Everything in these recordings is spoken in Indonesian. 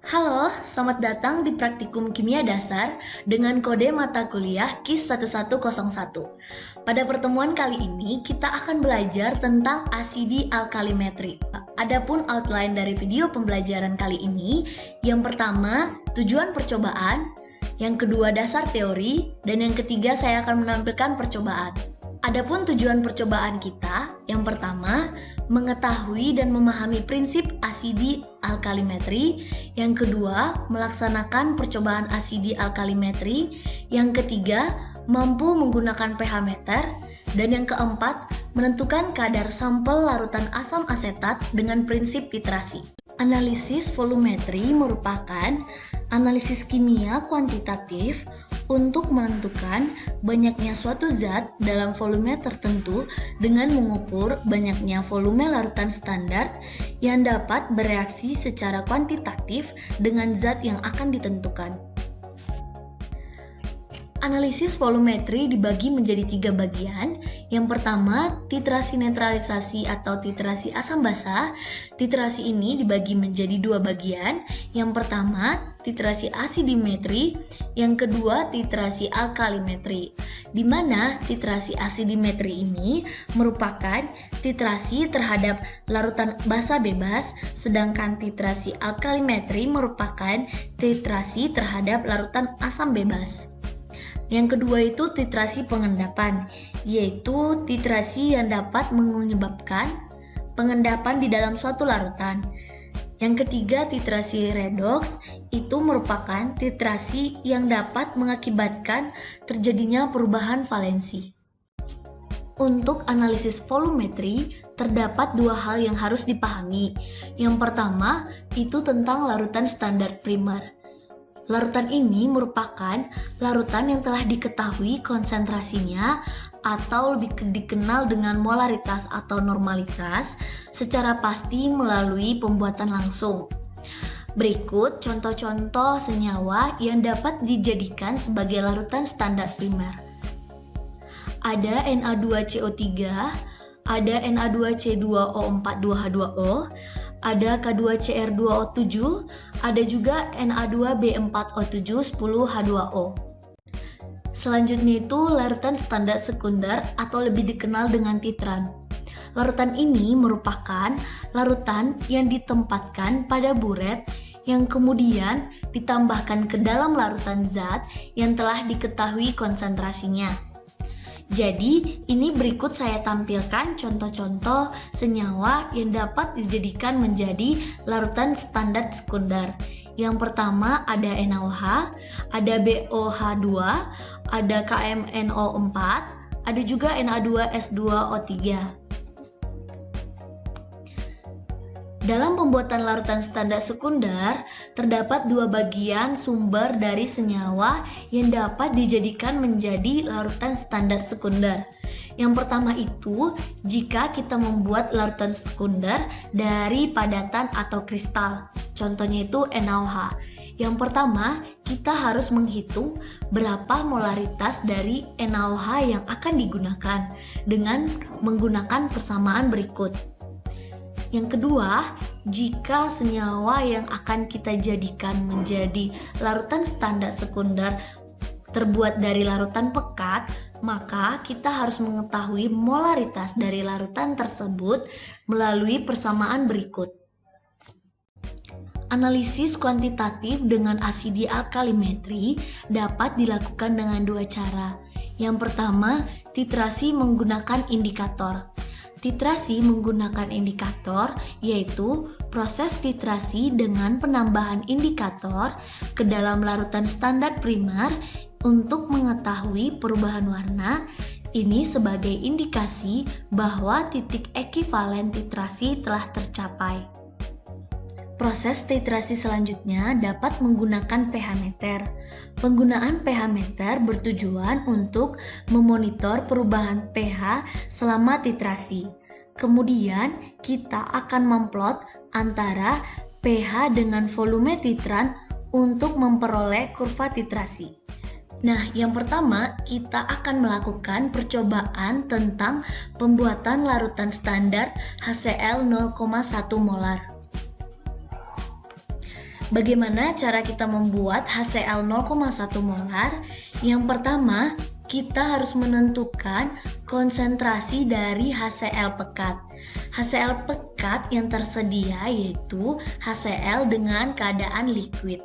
Halo, selamat datang di Praktikum Kimia Dasar dengan kode mata kuliah KIS 1101. Pada pertemuan kali ini, kita akan belajar tentang asidi alkalimetri. Adapun outline dari video pembelajaran kali ini, yang pertama, tujuan percobaan, yang kedua, dasar teori, dan yang ketiga, saya akan menampilkan percobaan. Adapun tujuan percobaan kita, yang pertama, mengetahui dan memahami prinsip asidi alkalimetri, yang kedua, melaksanakan percobaan asidi alkalimetri, yang ketiga, mampu menggunakan pH meter, dan yang keempat, menentukan kadar sampel larutan asam asetat dengan prinsip titrasi. Analisis volumetri merupakan analisis kimia kuantitatif untuk menentukan banyaknya suatu zat dalam volume tertentu dengan mengukur banyaknya volume larutan standar yang dapat bereaksi secara kuantitatif dengan zat yang akan ditentukan. Analisis volumetri dibagi menjadi 3 bagian. Yang pertama, titrasi netralisasi atau titrasi asam basa. Titrasi ini dibagi menjadi 2 bagian. Yang pertama, titrasi asidimetri. Yang kedua, titrasi alkalimetri. Di mana titrasi asidimetri ini merupakan titrasi terhadap larutan basa bebas, sedangkan titrasi alkalimetri merupakan titrasi terhadap larutan asam bebas. Yang kedua itu titrasi pengendapan, yaitu titrasi yang dapat menyebabkan pengendapan di dalam suatu larutan. Yang ketiga, titrasi redoks, itu merupakan titrasi yang dapat mengakibatkan terjadinya perubahan valensi. Untuk analisis volumetri, terdapat 2 hal yang harus dipahami. Yang pertama, itu tentang larutan standar primer. Larutan ini merupakan larutan yang telah diketahui konsentrasinya atau lebih dikenal dengan molaritas atau normalitas secara pasti melalui pembuatan langsung. Berikut contoh-contoh senyawa yang dapat dijadikan sebagai larutan standar primer. Ada Na2CO3, ada Na2C2O42H2O, ada K2Cr2O7, ada juga Na2B4O7-10H2O. Selanjutnya itu larutan standar sekunder atau lebih dikenal dengan titran. Larutan ini merupakan larutan yang ditempatkan pada buret yang kemudian ditambahkan ke dalam larutan zat yang telah diketahui konsentrasinya. Jadi, ini berikut saya tampilkan contoh-contoh senyawa yang dapat dijadikan menjadi larutan standar sekunder. Yang pertama ada NaOH, ada BOH2, ada KMNO4, ada juga Na2S2O3. Dalam pembuatan larutan standar sekunder, terdapat 2 bagian sumber dari senyawa yang dapat dijadikan menjadi larutan standar sekunder. Yang pertama itu, jika kita membuat larutan sekunder dari padatan atau kristal, contohnya itu NaOH. Yang pertama, kita harus menghitung berapa molaritas dari NaOH yang akan digunakan dengan menggunakan persamaan berikut. Yang kedua, jika senyawa yang akan kita jadikan menjadi larutan standar sekunder terbuat dari larutan pekat, maka kita harus mengetahui molaritas dari larutan tersebut melalui persamaan berikut. Analisis kuantitatif dengan asidi alkalimetri dapat dilakukan dengan 2 cara. Yang pertama, titrasi menggunakan indikator. Titrasi menggunakan indikator yaitu proses titrasi dengan penambahan indikator ke dalam larutan standar primer untuk mengetahui perubahan warna. Ini sebagai indikasi bahwa titik ekivalen titrasi telah tercapai. Proses titrasi selanjutnya dapat menggunakan pH meter. Penggunaan pH meter bertujuan untuk memonitor perubahan pH selama titrasi. Kemudian kita akan memplot antara pH dengan volume titran untuk memperoleh kurva titrasi. Nah, yang pertama kita akan melakukan percobaan tentang pembuatan larutan standar HCl 0,1 molar. Bagaimana cara kita membuat HCl 0,1 molar? Yang pertama, kita harus menentukan konsentrasi dari HCl pekat. HCl pekat yang tersedia yaitu HCl dengan keadaan liquid.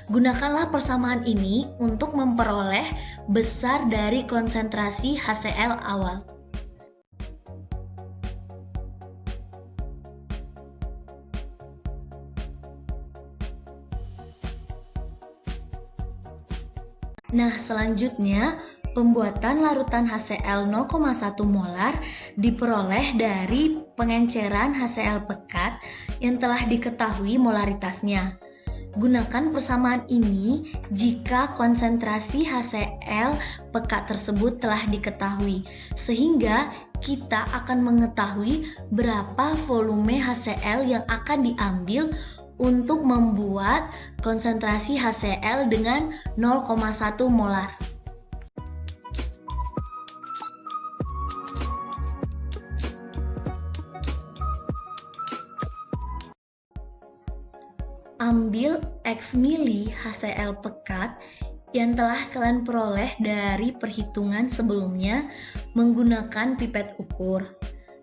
Gunakanlah persamaan ini untuk memperoleh besar dari konsentrasi HCl awal. Nah, selanjutnya pembuatan larutan HCl 0,1 molar diperoleh dari pengenceran HCl pekat yang telah diketahui molaritasnya. Gunakan persamaan ini jika konsentrasi HCl pekat tersebut telah diketahui, sehingga kita akan mengetahui berapa volume HCl yang akan diambil untuk membuat konsentrasi HCl dengan 0,1 molar. Ambil X mili HCl pekat yang telah kalian peroleh dari perhitungan sebelumnya menggunakan pipet ukur.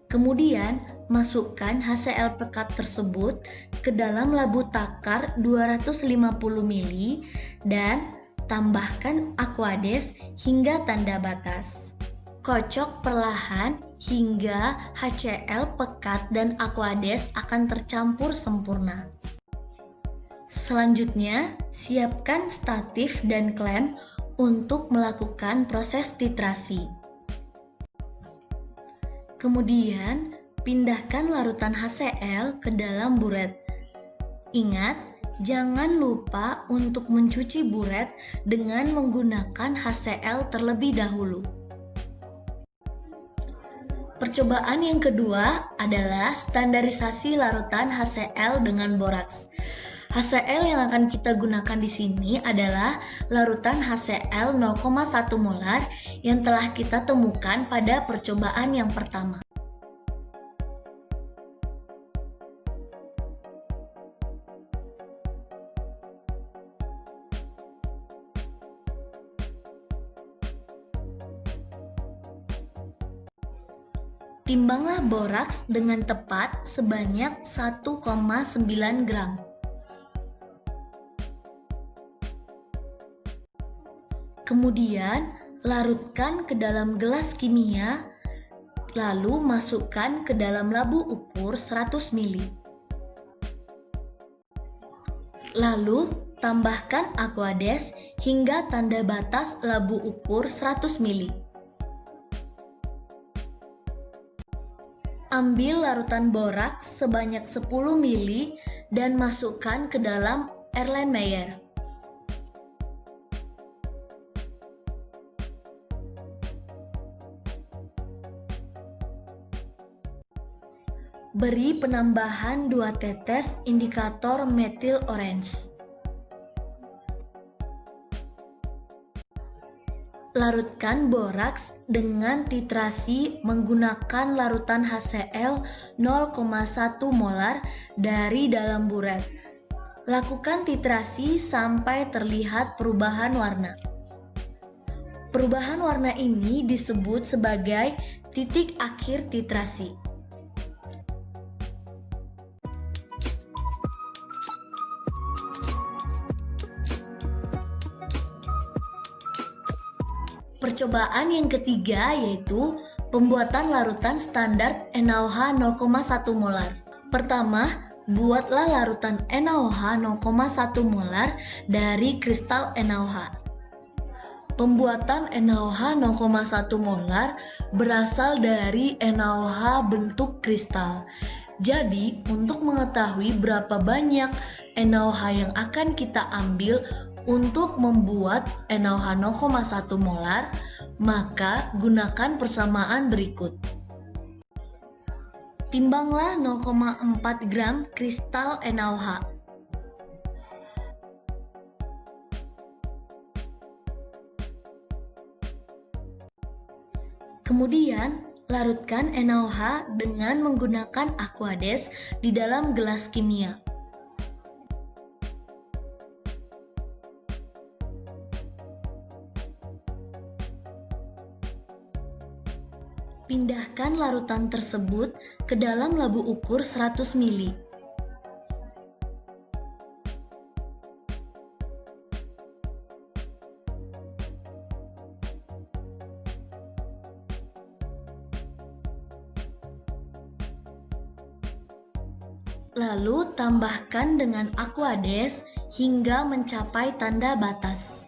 Kemudian, masukkan HCl pekat tersebut ke dalam labu takar 250 ml dan tambahkan Aquades hingga tanda batas. Kocok perlahan hingga HCl pekat dan Aquades akan tercampur sempurna. Selanjutnya, siapkan statif dan klem untuk melakukan proses titrasi. Kemudian, pindahkan larutan HCl ke dalam buret. Ingat, jangan lupa untuk mencuci buret dengan menggunakan HCl terlebih dahulu. Percobaan yang kedua adalah standarisasi larutan HCl dengan boraks. HCl yang akan kita gunakan di sini adalah larutan HCl 0,1 molar yang telah kita temukan pada percobaan yang pertama. Timbanglah boraks dengan tepat sebanyak 1,9 gram. Kemudian, larutkan ke dalam gelas kimia, lalu masukkan ke dalam labu ukur 100 ml. Lalu, tambahkan Aquades hingga tanda batas labu ukur 100 ml. Ambil larutan boraks sebanyak 10 ml dan masukkan ke dalam Erlenmeyer. Beri penambahan 2 tetes indikator metil orange. Larutkan boraks dengan titrasi menggunakan larutan HCl 0,1 molar dari dalam buret. Lakukan titrasi sampai terlihat perubahan warna. Perubahan warna ini disebut sebagai titik akhir titrasi. Percobaan yang ketiga yaitu pembuatan larutan standar NaOH 0,1 molar. Pertama, buatlah larutan NaOH 0,1 molar dari kristal NaOH. Pembuatan NaOH 0,1 molar berasal dari NaOH bentuk kristal. Jadi, untuk mengetahui berapa banyak NaOH yang akan kita ambil untuk membuat NaOH 0,1 molar, maka gunakan persamaan berikut. Timbanglah 0,4 gram kristal NaOH. Kemudian, larutkan NaOH dengan menggunakan Aquades di dalam gelas kimia. Pindahkan larutan tersebut ke dalam labu ukur 100 ml. Lalu tambahkan dengan Aquades hingga mencapai tanda batas.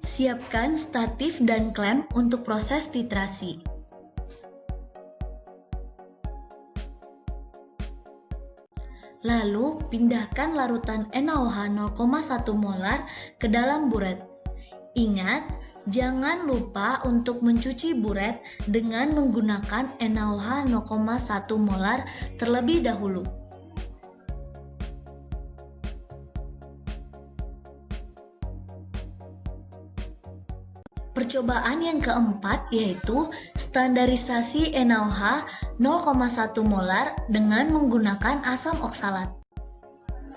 Siapkan statif dan klem untuk proses titrasi. Lalu, pindahkan larutan NaOH 0,1 molar ke dalam buret. Ingat, jangan lupa untuk mencuci buret dengan menggunakan NaOH 0,1 molar terlebih dahulu. Percobaan yang keempat yaitu standarisasi NaOH 0,1 molar dengan menggunakan asam oksalat.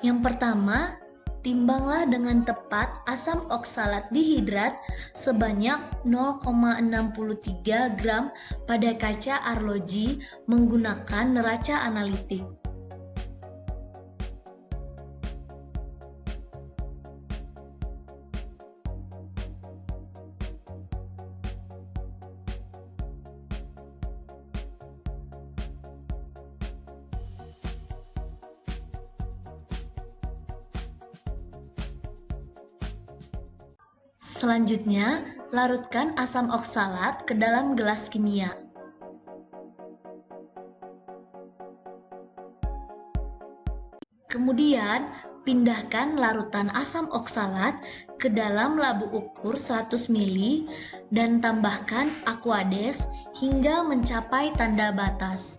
Yang pertama, timbanglah dengan tepat asam oksalat dihidrat sebanyak 0,63 gram pada kaca arloji menggunakan neraca analitik. Selanjutnya, larutkan asam oksalat ke dalam gelas kimia. Kemudian, pindahkan larutan asam oksalat ke dalam labu ukur 100 ml dan tambahkan Aquades hingga mencapai tanda batas.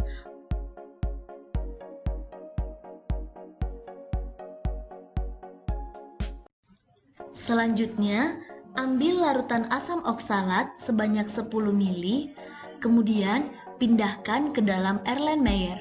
Selanjutnya, ambil larutan asam oksalat sebanyak 10 ml, kemudian pindahkan ke dalam Erlenmeyer.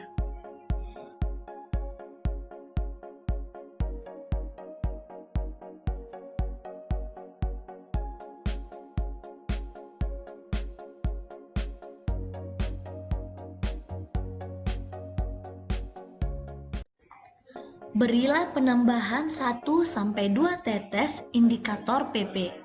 Berilah penambahan 1-2 tetes indikator PP.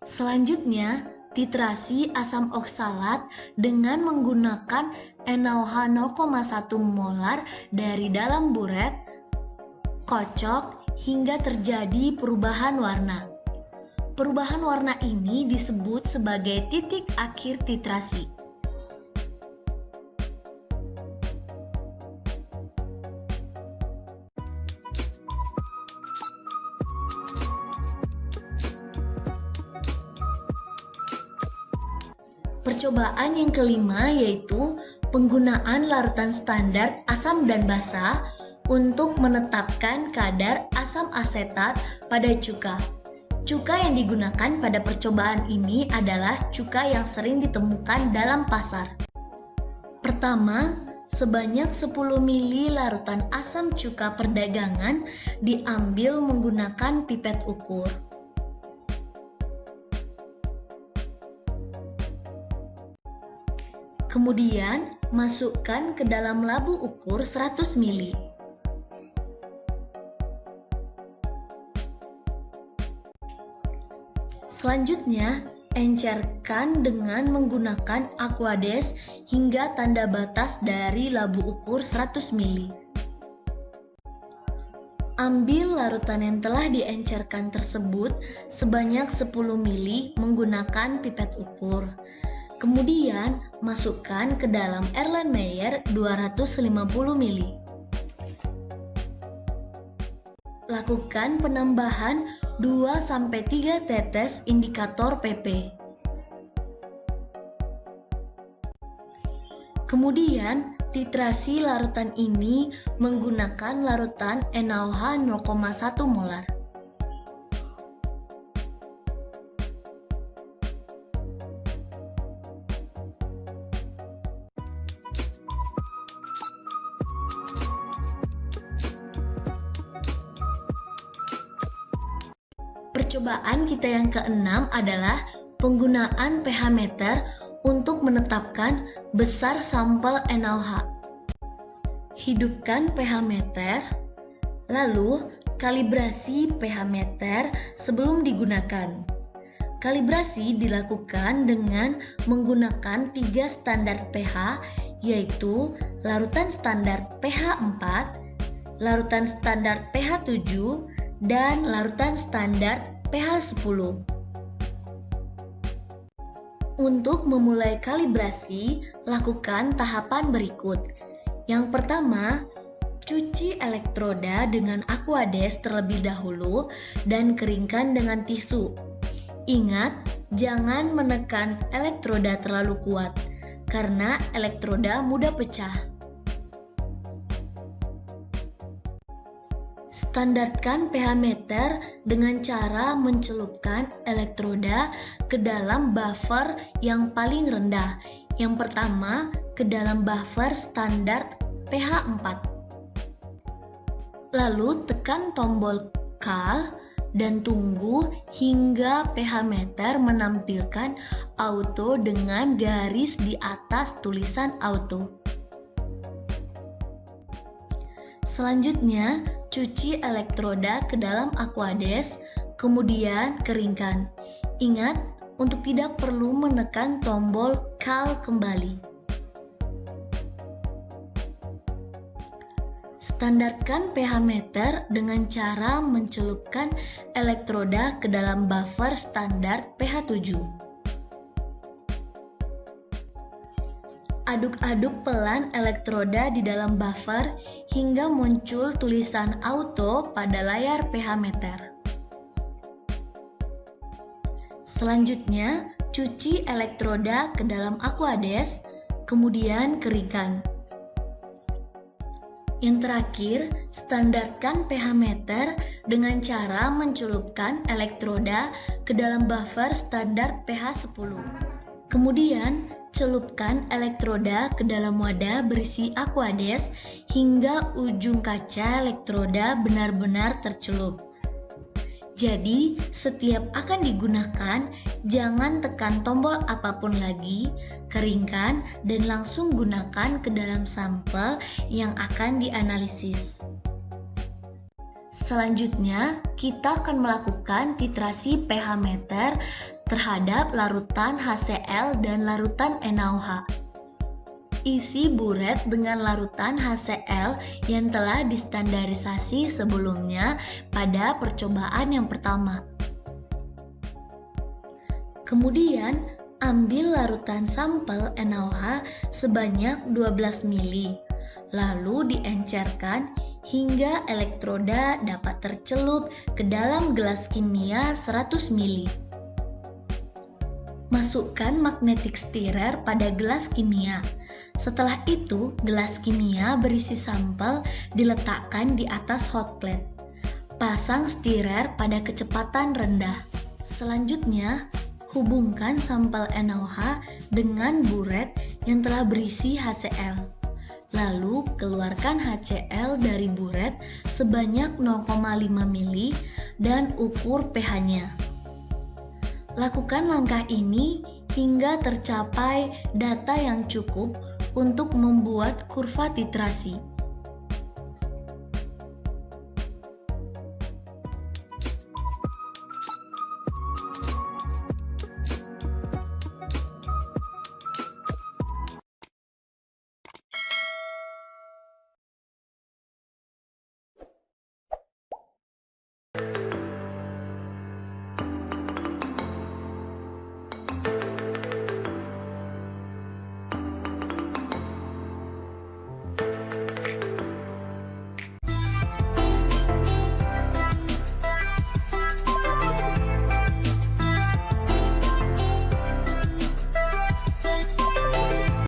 Selanjutnya, titrasi asam oksalat dengan menggunakan NaOH 0,1 molar dari dalam buret. Kocok hingga terjadi perubahan warna. Perubahan warna ini disebut sebagai titik akhir titrasi. Percobaan yang kelima yaitu penggunaan larutan standar asam dan basa untuk menetapkan kadar asam asetat pada cuka. Cuka yang digunakan pada percobaan ini adalah cuka yang sering ditemukan dalam pasar. Pertama, sebanyak 10 ml larutan asam cuka perdagangan diambil menggunakan pipet ukur. Kemudian, masukkan ke dalam labu ukur 100 ml. Selanjutnya, encerkan dengan menggunakan Aquades hingga tanda batas dari labu ukur 100 ml. Ambil larutan yang telah diencerkan tersebut sebanyak 10 ml menggunakan pipet ukur. Kemudian, masukkan ke dalam Erlenmeyer 250 ml. Lakukan penambahan 2-3 tetes indikator PP. Kemudian, titrasi larutan ini menggunakan larutan NaOH 0,1 molar. Percobaan kita yang keenam adalah penggunaan pH meter untuk menetapkan besar sampel NaOH. Hidupkan pH meter, lalu kalibrasi pH meter sebelum digunakan. Kalibrasi dilakukan dengan menggunakan 3 standar pH, yaitu larutan standar pH 4, larutan standar pH 7, dan larutan standar pH 10. Untuk memulai kalibrasi, lakukan tahapan berikut. Yang pertama, cuci elektroda dengan Aquades terlebih dahulu dan keringkan dengan tisu. Ingat, jangan menekan elektroda terlalu kuat, karena elektroda mudah pecah. Standarkan pH meter dengan cara mencelupkan elektroda ke dalam buffer yang paling rendah. Yang pertama, ke dalam buffer standar pH 4. Lalu tekan tombol Cal dan tunggu hingga pH meter menampilkan auto dengan garis di atas tulisan auto. Selanjutnya, cuci elektroda ke dalam Aquades, kemudian keringkan. Ingat, untuk tidak perlu menekan tombol Cal kembali. Standarkan pH meter dengan cara mencelupkan elektroda ke dalam buffer standar pH 7. Aduk-aduk pelan elektroda di dalam buffer hingga muncul tulisan auto pada layar pH meter. Selanjutnya, cuci elektroda ke dalam Aquades, kemudian keringkan. Yang terakhir, standarkan pH meter dengan cara mencelupkan elektroda ke dalam buffer standar pH 10. Kemudian, celupkan elektroda ke dalam wadah berisi Aquades hingga ujung kaca elektroda benar-benar tercelup. Jadi, setiap akan digunakan, jangan tekan tombol apapun lagi, keringkan, dan langsung gunakan ke dalam sampel yang akan dianalisis. Selanjutnya, kita akan melakukan titrasi pH meter terhadap larutan HCl dan larutan NaOH. Isi buret dengan larutan HCl yang telah distandarisasi sebelumnya pada percobaan yang pertama. Kemudian, ambil larutan sampel NaOH sebanyak 12 ml, lalu diencerkan hingga elektroda dapat tercelup ke dalam gelas kimia 100 ml. Masukkan magnetic stirrer pada gelas kimia. Setelah itu, gelas kimia berisi sampel diletakkan di atas hot plate. Pasang stirrer pada kecepatan rendah. Selanjutnya, hubungkan sampel NaOH dengan buret yang telah berisi HCl. Lalu, keluarkan HCl dari buret sebanyak 0,5 ml dan ukur pH-nya. Lakukan langkah ini hingga tercapai data yang cukup untuk membuat kurva titrasi.